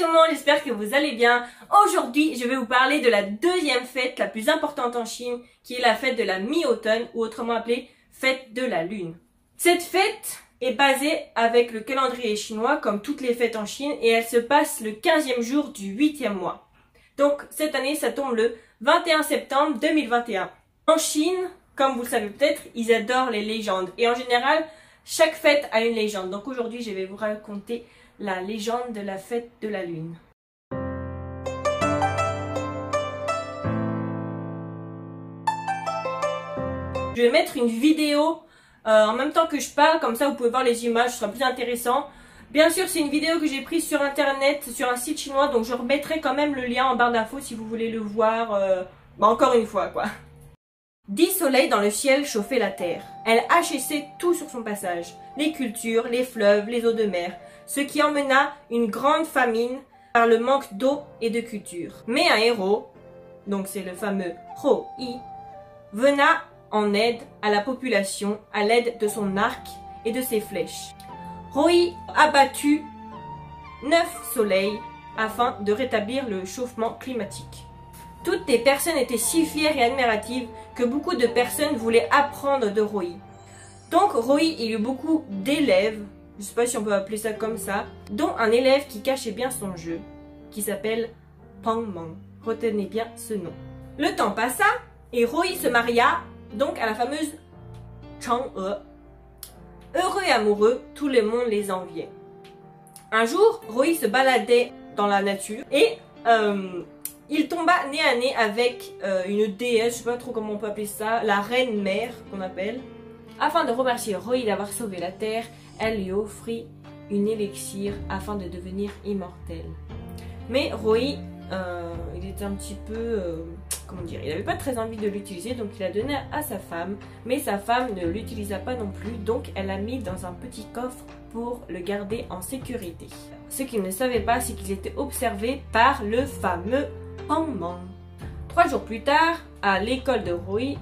le monde, j'espère que vous allez bien. Aujourd'hui, je vais vous parler de la deuxième fête la plus importante en Chine, qui est la fête de la mi-automne, ou autrement appelée fête de la lune. Cette fête est basée avec le calendrier chinois, comme toutes les fêtes en Chine, et elle se passe le 15e jour du 8e mois. Donc, cette année, ça tombe le 21 septembre 2021. En Chine, comme vous le savez peut-être, ils adorent les légendes. Et en général, chaque fête a une légende. Donc aujourd'hui, je vais vous raconter la légende de la fête de la lune. Je vais mettre une vidéo en même temps que je parle, comme ça vous pouvez voir les images, ce sera plus intéressant. Bien sûr, c'est une vidéo que j'ai prise sur internet, sur un site chinois, donc je remettrai quand même le lien en barre d'infos si vous voulez le voir, encore une fois quoi. 10 soleils dans le ciel chauffaient la terre. Elle hachissait tout sur son passage, les cultures, les fleuves, les eaux de mer, ce qui emmena une grande famine par le manque d'eau et de culture. Mais un héros, donc c'est le fameux Hou-Yi, vena en aide à la population à l'aide de son arc et de ses flèches. Hou-Yi abattu 9 soleils afin de rétablir le chauffement climatique. Toutes les personnes étaient si fières et admiratives que beaucoup de personnes voulaient apprendre de Hou-Yi. Donc Hou-Yi, il y eut beaucoup d'élèves, je ne sais pas si on peut appeler ça comme ça, dont un élève qui cachait bien son jeu, qui s'appelle Pang Mang. Retenez bien ce nom. Le temps passa et Hou-Yi se maria donc à la fameuse Chang-E. Heureux et amoureux, tout le monde les enviait. Un jour, Hou-Yi se baladait dans la nature et il tomba nez à nez avec une déesse, je sais pas trop comment on peut appeler ça, la reine mère qu'on appelle. Afin de remercier Hou-Yi d'avoir sauvé la terre, elle lui offrit une élixir afin de devenir immortel. Mais Hou-Yi, il était un petit peu, comment dire, il n'avait pas très envie de l'utiliser, donc il a donné à sa femme, mais sa femme ne l'utilisa pas non plus, donc elle l'a mis dans un petit coffre pour le garder en sécurité. Ce qu'il ne savait pas, c'est qu'ils étaient observés par le fameux Pang Mang. 3 jours plus tard, à l'école de Hou-Yi,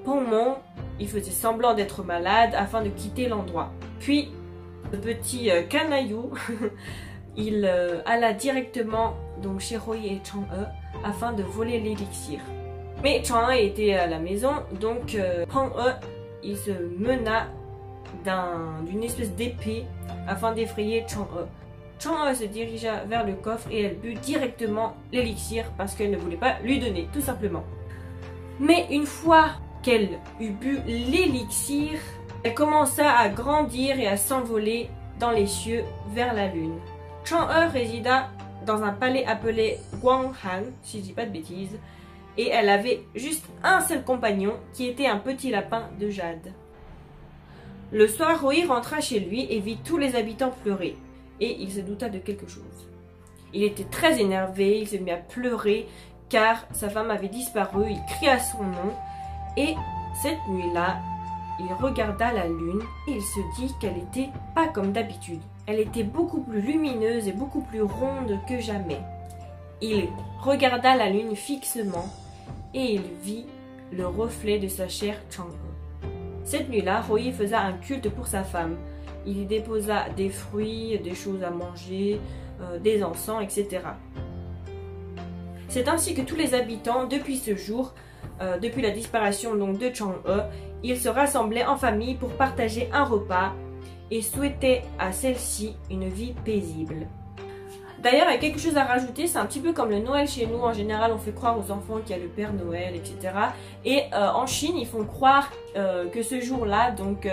Pang Mang, il faisait semblant d'être malade afin de quitter l'endroit. Puis, le petit canaillou, il alla directement donc, chez Hou-Yi et Chang-E afin de voler l'élixir. Mais Chang-E était à la maison, donc Pang-E, il se mena d'une espèce d'épée afin d'effrayer Chang-E. Chang-E se dirigea vers le coffre et elle but directement l'élixir parce qu'elle ne voulait pas lui donner, tout simplement. Mais une fois qu'elle eut bu l'élixir, elle commença à grandir et à s'envoler dans les cieux vers la lune. Chang-E résida dans un palais appelé Guanghan, si je dis pas de bêtises, et elle avait juste un seul compagnon qui était un petit lapin de jade. Le soir, Hou-Yi rentra chez lui et vit tous les habitants pleurer. Et il se douta de quelque chose. Il était très énervé, il s'est mis à pleurer car sa femme avait disparu, il cria son nom et cette nuit-là, il regarda la lune et il se dit qu'elle n'était pas comme d'habitude. Elle était beaucoup plus lumineuse et beaucoup plus ronde que jamais. Il regarda la lune fixement et il vit le reflet de sa chère Chang-E. Cette nuit-là, Hou-Yi faisait un culte pour sa femme. Il y déposa des fruits, des choses à manger, des encens, etc. C'est ainsi que tous les habitants, depuis ce jour, depuis la disparition donc de Chang-E, ils se rassemblaient en famille pour partager un repas et souhaitaient à celle-ci une vie paisible. D'ailleurs, il y a quelque chose à rajouter, c'est un petit peu comme le Noël chez nous. En général, on fait croire aux enfants qu'il y a le Père Noël, etc. Et en Chine, ils font croire que ce jour-là, donc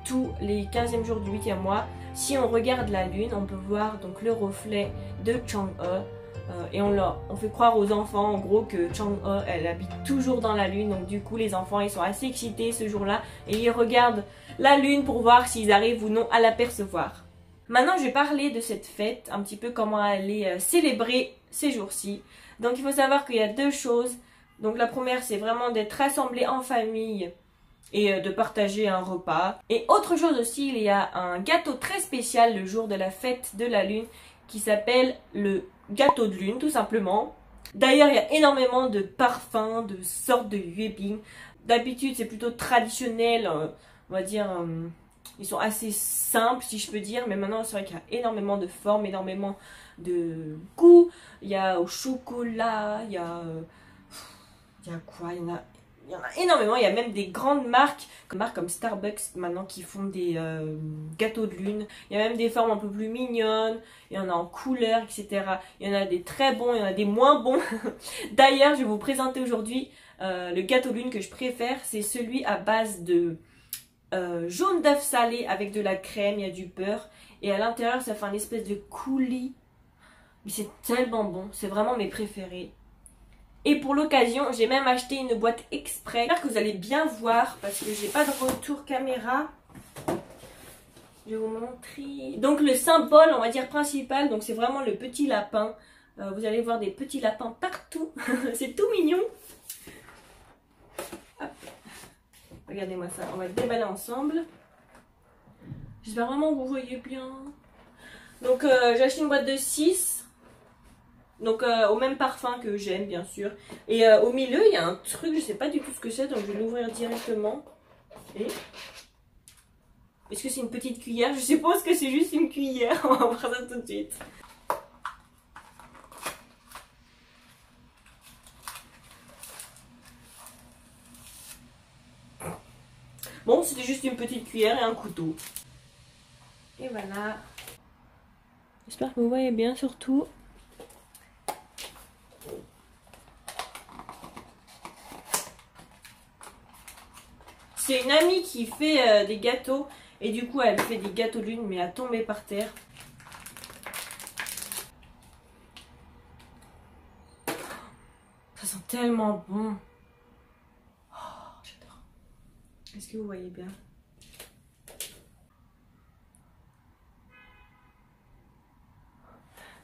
tous les 15e jours du 8e mois, si on regarde la lune, on peut voir donc le reflet de Chang-E et on fait croire aux enfants en gros que Chang-E, elle habite toujours dans la lune, donc du coup les enfants ils sont assez excités ce jour-là et ils regardent la lune pour voir s'ils arrivent ou non à l'apercevoir. Maintenant je vais parler de cette fête, un petit peu comment elle est célébrée ces jours-ci. Donc il faut savoir qu'il y a 2 choses. Donc la première c'est vraiment d'être rassemblés en famille et de partager un repas. Et autre chose aussi, il y a un gâteau très spécial le jour de la fête de la lune qui s'appelle le gâteau de lune tout simplement. D'ailleurs il y a énormément de parfums, de sortes de yuebing. D'habitude c'est plutôt traditionnel, on va dire Ils sont assez simples si je peux dire, mais maintenant c'est vrai qu'il y a énormément de formes, énormément de goûts. Il y a au chocolat, il y a quoi? Il y en a énormément. Il y a même des grandes marques comme Starbucks maintenant qui font des gâteaux de lune. Il y a même des formes un peu plus mignonnes. Il y en a en couleur, etc. Il y en a des très bons, il y en a des moins bons. D'ailleurs, je vais vous présenter aujourd'hui le gâteau de lune que je préfère. C'est celui à base de jaune d'œuf salé avec de la crème, il y a du beurre. Et à l'intérieur, ça fait un espèce de coulis. Mais c'est tellement bon. C'est vraiment mes préférés. Et pour l'occasion, j'ai même acheté une boîte exprès. J'espère que vous allez bien voir parce que j'ai pas de retour caméra. Je vais vous montrer. Donc le symbole, on va dire principal, donc c'est vraiment le petit lapin. Vous allez voir des petits lapins partout. C'est tout mignon. Hop. Regardez-moi ça. On va le déballer ensemble. J'espère vraiment que vous voyez bien. Donc j'ai acheté une boîte de 6. Donc au même parfum que j'aime bien sûr. Et au milieu il y a un truc, je sais pas du tout ce que c'est, donc je vais l'ouvrir directement. Et est-ce que c'est une petite cuillère? Je suppose que c'est juste une cuillère. On va voir ça tout de suite. Bon, c'était juste une petite cuillère et un couteau. Et voilà. J'espère que vous voyez bien surtout. C'est une amie qui fait des gâteaux et du coup elle fait des gâteaux de lune mais à tomber par terre. Ça sent tellement bon. Oh, j'adore. Est-ce que vous voyez bien?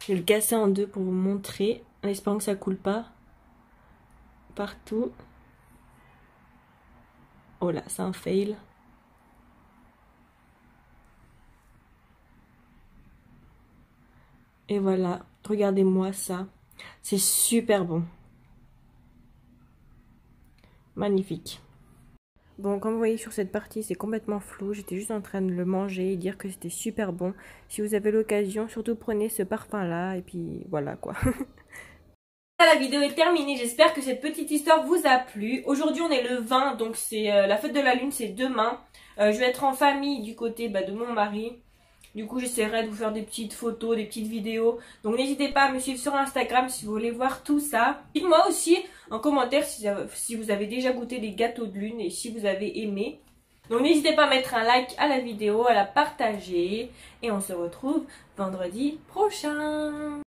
Je vais le casser en deux pour vous montrer en espérant que ça coule pas partout. Oh là, c'est un fail. Et voilà, regardez-moi ça. C'est super bon. Magnifique. Bon, comme vous voyez sur cette partie, c'est complètement flou. J'étais juste en train de le manger et dire que c'était super bon. Si vous avez l'occasion, surtout prenez ce parfum-là et puis voilà quoi. La vidéo est terminée, j'espère que cette petite histoire vous a plu. Aujourd'hui on est le 20, donc c'est la fête de la lune, c'est demain. Je vais être en famille du côté de mon mari. Du coup j'essaierai de vous faire des petites photos, des petites vidéos. Donc n'hésitez pas à me suivre sur Instagram si vous voulez voir tout ça. Dites-moi aussi en commentaire si vous avez déjà goûté des gâteaux de lune et si vous avez aimé. Donc n'hésitez pas à mettre un like à la vidéo, à la partager. Et on se retrouve vendredi prochain.